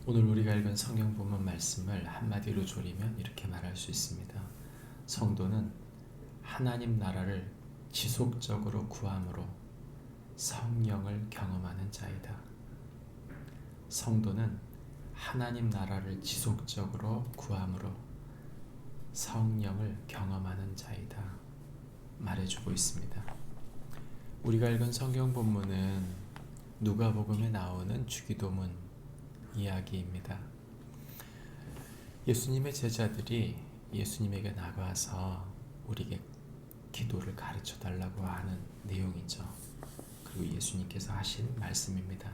오늘 우리가 읽은 성경 본문 말씀을 한마디로 조리면 이렇게 말할 수 있습니다. 성도는 하나님 나라를 지속적으로 구함으로 성령을 경험하는 자이다. 성도는 하나님 나라를 지속적으로 구함으로 성령을 경험하는 자이다. 말해주고 있습니다. 우리가 읽은 성경 본문은 누가복음에 나오는 주기도문 이야기입니다. 예수님의 제자들이 예수님에게 나가서 우리에게 기도를 가르쳐 달라고 하는 내용이죠. 그리고 예수님께서 하신 말씀입니다.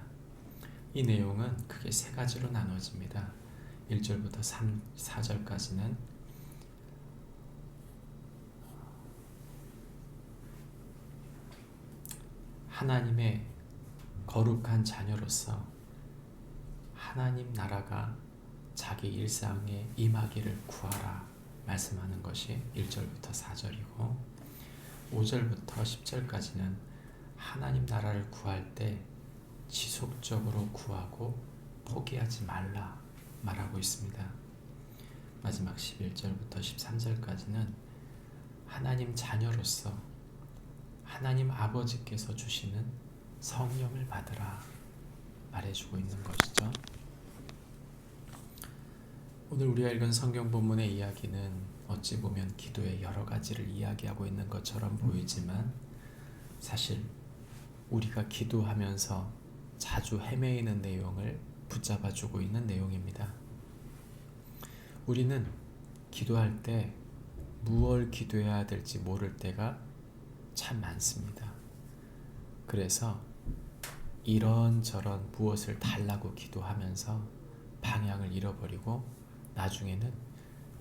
이 내용은 크게 세 가지로 나눠집니다. 1절부터 4절까지는 하나님의 거룩한 자녀로서 하나님 나라가 자기 일상에 임하기를 구하라 말씀하는 것이 1절부터 4절이고 5절부터 10절까지는 하나님 나라를 구할 때 지속적으로 구하고 포기하지 말라 말하고 있습니다. 마지막 11절부터 13절까지는 하나님 자녀로서 하나님 아버지께서 주시는 성령을 받으라 말해주고 있는 것이죠. 오늘 우리가 읽은 성경 본문의 이야기는 어찌 보면 기도의 여러 가지를 이야기하고 있는 것처럼 보이지만 사실 우리가 기도하면서 자주 헤매이는 내용을 붙잡아주고 있는 내용입니다. 우리는 기도할 때 무엇을 기도해야 될지 모를 때가 참 많습니다. 그래서 이런저런 무엇을 달라고 기도하면서 방향을 잃어버리고 나중에는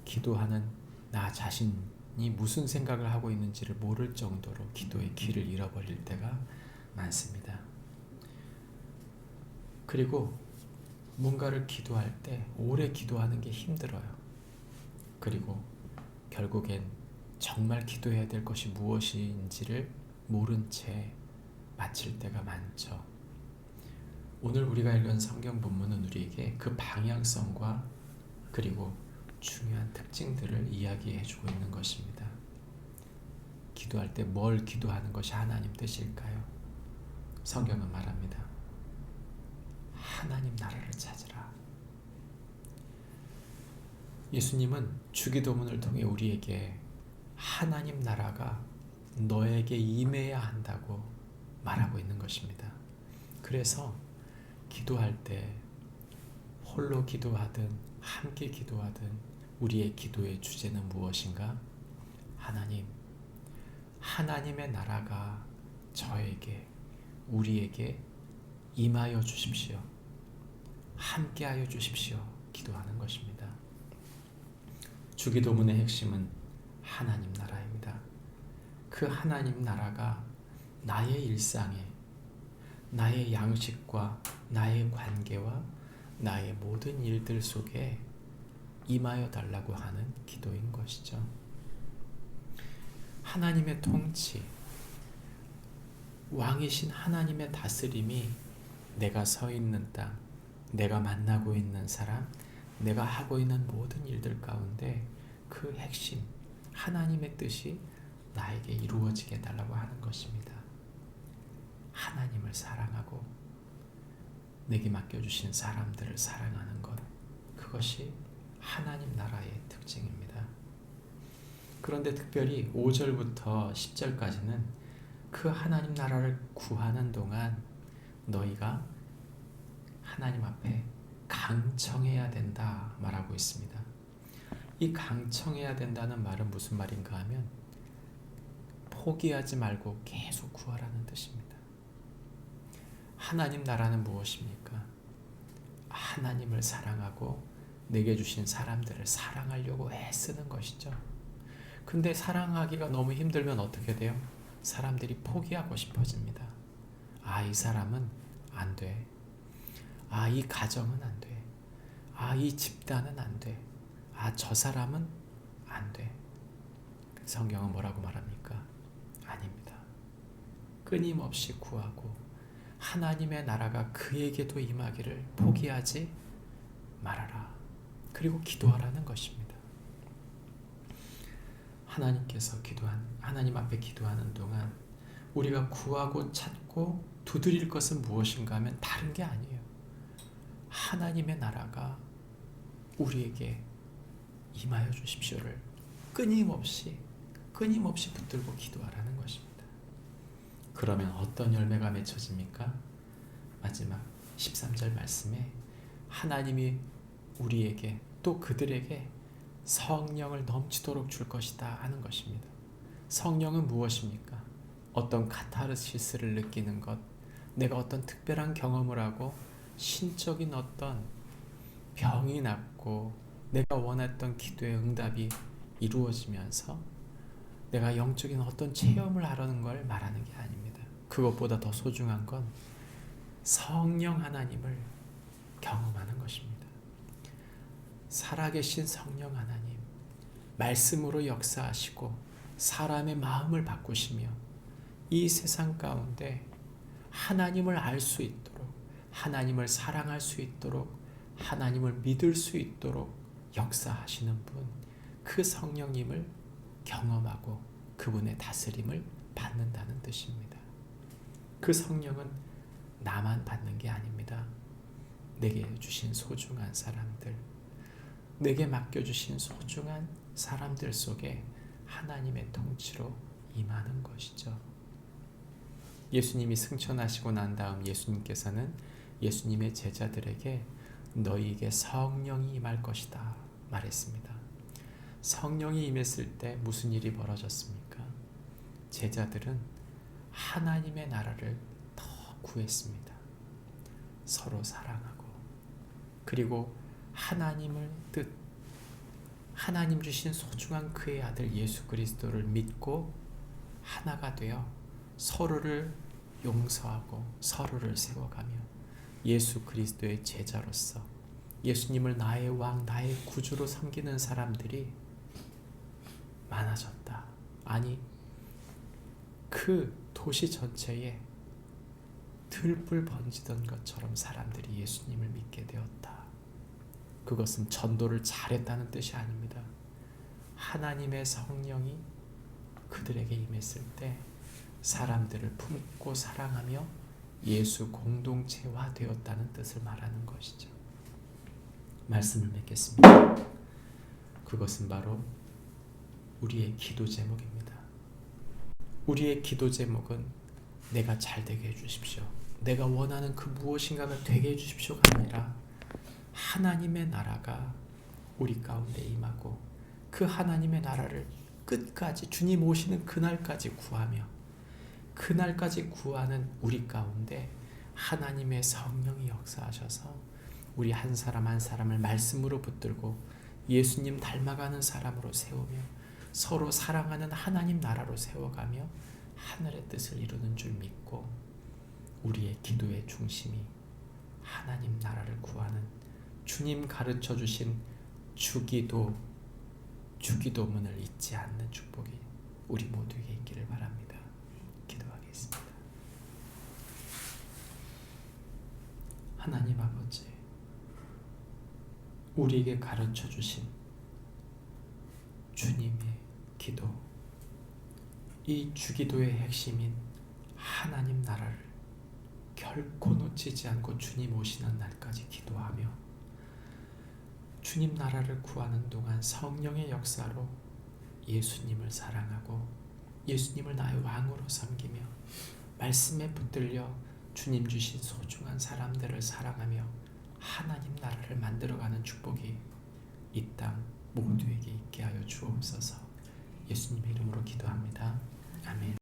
기도하는 나 자신이 무슨 생각을 하고 있는지를 모를 정도로 기도의 길을 잃어버릴 때가 많습니다. 그리고 뭔가를 기도할 때 오래 기도하는 게 힘들어요. 그리고 결국엔 정말 기도해야 될 것이 무엇인지를 모른 채 마칠 때가 많죠. 오늘 우리가 읽은 성경 본문은 우리에게 그 방향성과 그리고 중요한 특징들을 이야기해 주고 있는 것입니다. 기도할 때 뭘 기도하는 것이 하나님 뜻일까요? 성경은 말합니다. 하나님 나라를 찾으라. 예수님은 주기도문을 통해 우리에게 하나님 나라가 너에게 임해야 한다고 말하고 있는 것입니다. 그래서 기도할 때 홀로 기도하든 함께 기도하든 우리의 기도의 주제는 무엇인가? 하나님, 하나님의 나라가 저에게, 우리에게 임하여 주십시오. 함께하여 주십시오. 기도하는 것입니다. 주기도문의 핵심은 하나님 나라입니다. 그 하나님 나라가 나의 일상에, 나의 양식과 나의 관계와 나의 모든 일들 속에 임하여 달라고 하는 기도인 것이죠. 하나님의 통치, 왕이신 하나님의 다스림이 내가 서 있는 땅, 내가 만나고 있는 사람, 내가 하고 있는 모든 일들 가운데 그 핵심, 하나님의 뜻이 나에게 이루어지게 해달라고 하는 것입니다. 하나님을 사랑하고 내게 맡겨주신 사람들을 사랑하는 것, 그것이 하나님 나라의 특징입니다. 그런데 특별히 5절부터 10절까지는 그 하나님 나라를 구하는 동안 너희가 하나님 앞에 강청해야 된다 말하고 있습니다. 이 강청해야 된다는 말은 무슨 말인가 하면 포기하지 말고 계속 구하라는 뜻입니다. 하나님 나라는 무엇입니까? 하나님을 사랑하고 내게 주신 사람들을 사랑하려고 애쓰는 것이죠. 근데 사랑하기가 너무 힘들면 어떻게 돼요? 사람들이 포기하고 싶어집니다. 아, 이 사람은 안 돼. 아, 이 가정은 안 돼. 아, 이 집단은 안 돼. 아, 저 사람은 안 돼. 성경은 뭐라고 말합니까? 아닙니다. 끊임없이 구하고 하나님의 나라가 그에게도 임하기를 포기하지 말하라. 그리고 기도하라는 것입니다. 하나님 앞에 기도하는 동안 우리가 구하고 찾고 두드릴 것은 무엇인가 하면 다른 게 아니에요. 하나님의 나라가 우리에게 임하여 주십시오를 끊임없이 붙들고 기도하라는 것입니다. 그러면 어떤 열매가 맺혀집니까? 마지막 13절 말씀에 하나님이 우리에게 또 그들에게 성령을 넘치도록 줄 것이다 하는 것입니다. 성령은 무엇입니까? 어떤 카타르시스를 느끼는 것, 내가 어떤 특별한 경험을 하고 신적인 어떤 병이 낫고 내가 원했던 기도의 응답이 이루어지면서 내가 영적인 어떤 체험을 하려는 걸 말하는 게 아닙니다. 그것보다 더 소중한 건 성령 하나님을 경험하는 것입니다. 살아계신 성령 하나님, 말씀으로 역사하시고 사람의 마음을 바꾸시며 이 세상 가운데 하나님을 알 수 있도록, 하나님을 사랑할 수 있도록, 하나님을 믿을 수 있도록 역사하시는 분, 그 성령님을 경험하고 그분의 다스림을 받는다는 뜻입니다. 그 성령은 나만 받는 게 아닙니다. 내게 주신 소중한 사람들, 내게 맡겨주신 소중한 사람들 속에 하나님의 통치로 임하는 것이죠. 예수님이 승천하시고 난 다음 예수님께서는 예수님의 제자들에게 너희에게 성령이 임할 것이다 말했습니다. 성령이 임했을 때 무슨 일이 벌어졌습니까? 제자들은 하나님의 나라를 더 구했습니다. 서로 사랑하고, 그리고 하나님을 하나님 주신 소중한 그의 아들 예수 그리스도를 믿고 하나가 되어 서로를 용서하고 서로를 세워가며 예수 그리스도의 제자로서 예수님을 나의 왕, 나의 구주로 섬기는 사람들이 많아졌다. 아니, 그 도시 전체에 들불 번지던 것처럼 사람들이 예수님을 믿게 되었다. 그것은 전도를 잘했다는 뜻이 아닙니다. 하나님의 성령이 그들에게 임했을 때 사람들을 품고 사랑하며 예수 공동체화 되었다는 뜻을 말하는 것이죠. 말씀을 맺겠습니다. 그것은 바로 우리의 기도 제목입니다. 우리의 기도 제목은 내가 잘 되게 해주십시오, 내가 원하는 그 무엇인가가 되게 해주십시오가 아니라 하나님의 나라가 우리 가운데 임하고 그 하나님의 나라를 끝까지 주님 오시는 그날까지 구하며 그날까지 구하는 우리 가운데 하나님의 성령이 역사하셔서 우리 한 사람 한 사람을 말씀으로 붙들고 예수님 닮아가는 사람으로 세우며 서로 사랑하는 하나님 나라로 세워가며 하늘의 뜻을 이루는 줄 믿고 우리의 기도의 중심이 하나님 나라를 구하는 주님 가르쳐 주신 주기도문을 잊지 않는 축복이 우리 모두에게 있기를 바랍니다. 기도하겠습니다. 하나님 아버지, 우리에게 가르쳐 주신 주님의 기도, 이 주기도의 핵심인 하나님 나라를 결코 놓치지 않고 주님 오시는 날까지 기도하며 주님 나라를 구하는 동안 성령의 역사로 예수님을 사랑하고 예수님을 나의 왕으로 섬기며 말씀에 붙들려 주님 주신 소중한 사람들을 사랑하며 하나님 나라를 만들어가는 축복이 이 땅 모두에게 있게 하여 주옵소서. 예수님의 이름으로 기도합니다. 아멘.